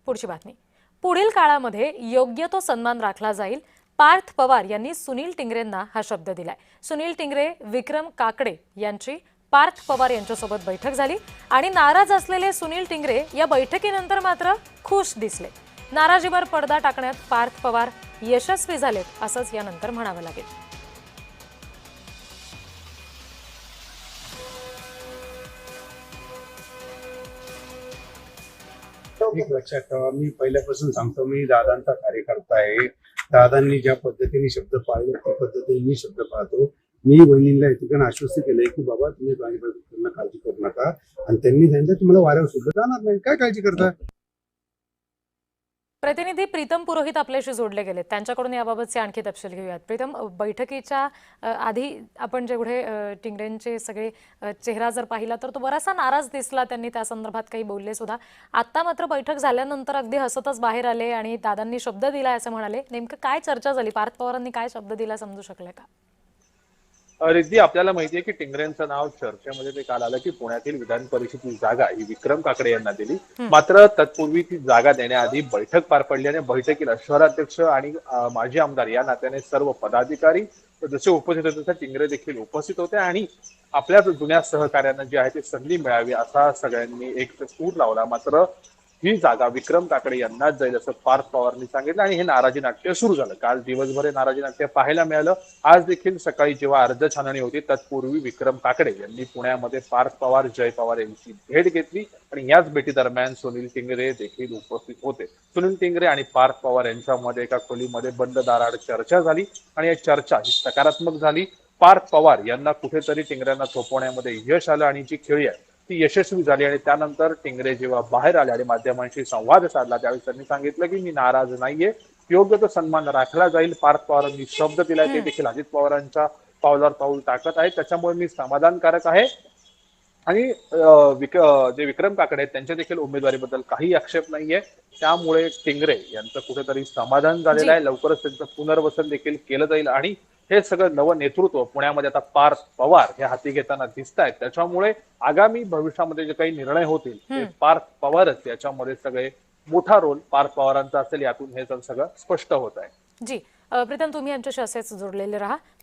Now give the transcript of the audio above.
पुढची बातमी. पुढील काळामध्ये योग्य तो सन्मान राखला जाईल. पार्थ पवार यांनी सुनील टिंगरेंना हा शब्द दिलाय. सुनील टिंगरे, विक्रम काकडे यांची पार्थ पवार यांच्यासोबत बैठक झाली आणि नाराज असलेले सुनील टिंगरे या बैठकीनंतर मात्र खुश दिसले. नाराजीवर पडदा टाकण्यात पार्थ पवार यशस्वी झालेत असंच यानंतर म्हणावं लागेल. एक लक्षात ठेवा, मी पहिल्यापासून सांगतो, मी दादांचा कार्यकर्ता आहे. दादांनी ज्या पद्धतीने शब्द पाळले त्या पद्धतीने मी शब्द पाळतो. मी बहिणींना ठिकाणी आश्वस्त केलंय की बाबा तुम्ही काळजी करू नका, आणि त्यांनी सांगितलं तुम्हाला वाऱ्यावर सुद्धा जाणार नाही, काय काळजी करता. प्रतिनिधी प्रीतम पुरोहित आपल्याशी जोडले गेले, त्यांच्याकडून याबाबतचे आणखी तपशील घेऊयात. प्रीतम, बैठकीच्या आधी आपण जेवढे टिंगरेंचे सगळे चेहरा जर पाहिला तर तो बराचसा नाराज दिसला. त्यांनी त्या संदर्भात काही बोलले सुद्धा. आता मात्र बैठक झाल्यानंतर अगदी हसतच बाहेर आले आणि दादांनी शब्द दिलाय असं म्हणाले. नेमकं काय चर्चा झाली? पार्थ पवारांनी काय शब्द दिला समजू शकले का? रिद्धी, आपल्याला माहितीये की टिंगरेंचं नाव चर्चेमध्ये ते काल आलं की पुण्यातील विधान परिषदेची जागा ही विक्रम काकडे यांना दिली. मात्र तत्पूर्वी ती जागा देण्याआधी बैठक पार पडली आणि बैठकीला शहराध्यक्ष आणि माजी आमदार या नात्याने सर्व पदाधिकारी जसे उपस्थित होते तसे टिंगरे देखील उपस्थित होते आणि आपल्या जुन्या सहकार्यांना जी आहे ती संधी मिळावी असा सगळ्यांनी एक सूर लावला. मात्र ही जागा विक्रम काकडे यांनाच जाईल असं पार्थ पवारांनी सांगितलं आणि हे नाराजी नाट्य सुरू झालं. काल दिवसभर हे नाराजी नाट्य पाहायला मिळालं. आज देखील सकाळी जेव्हा अर्ज छाननी होती तत्पूर्वी विक्रम काकडे यांनी पुण्यामध्ये पार्थ पवार, जय पवार यांची भेट घेतली आणि याच भेटी दरम्यान सुनील टिंगरे देखील उपस्थित होते. सुनील टिंगरे आणि पार्थ पवार यांच्यामध्ये एका खोलीमध्ये बंद दाराआड चर्चा झाली आणि या चर्चा ही सकारात्मक झाली. पार्थ पवार यांना कुठेतरी टिंगऱ्यांना थोपवण्यामध्ये यश आलं आणि जी खेळी आहे ती यशस्वी झाली. आणि त्यानंतर टिंगरे जेव्हा बाहेर आले आणि माध्यमांशी संवाद साधला त्यावेळी त्यांनी सांगितलं की मी नाराज नाहीये, योग्य तो सन्मान राखला जाईल. पार्थ पवारांनी शब्द दिलाय ते देखील अजित पवारांच्या पावलावर पाऊल टाकत आहे, त्याच्यामुळे मी समाधानकारक आहे. आणि जे विक्रम काकडे आहेत त्यांच्या देखील उमेदवारीबद्दल काही आक्षेप नाहीये. त्यामुळे टिंगरे यांचं कुठेतरी समाधान झालेलं आहे. लवकरच त्यांचं पुनर्वसन देखील केलं जाईल आणि हे सगळं नवं नेतृत्व पुण्यामध्ये आता पार्थ पवार हे हाती घेताना दिसत आहेत. त्याच्यामुळे आगामी भविष्यामध्ये जे काही निर्णय होतील ते पार्थ पवारच याच्यामध्ये सगळे मोठा रोल पार्थ पवारांचा असेल, यातून हे सगळं स्पष्ट होत आहे. जी प्रीतम, तुम्ही आमच्याशी असेच जोडलेले राहा.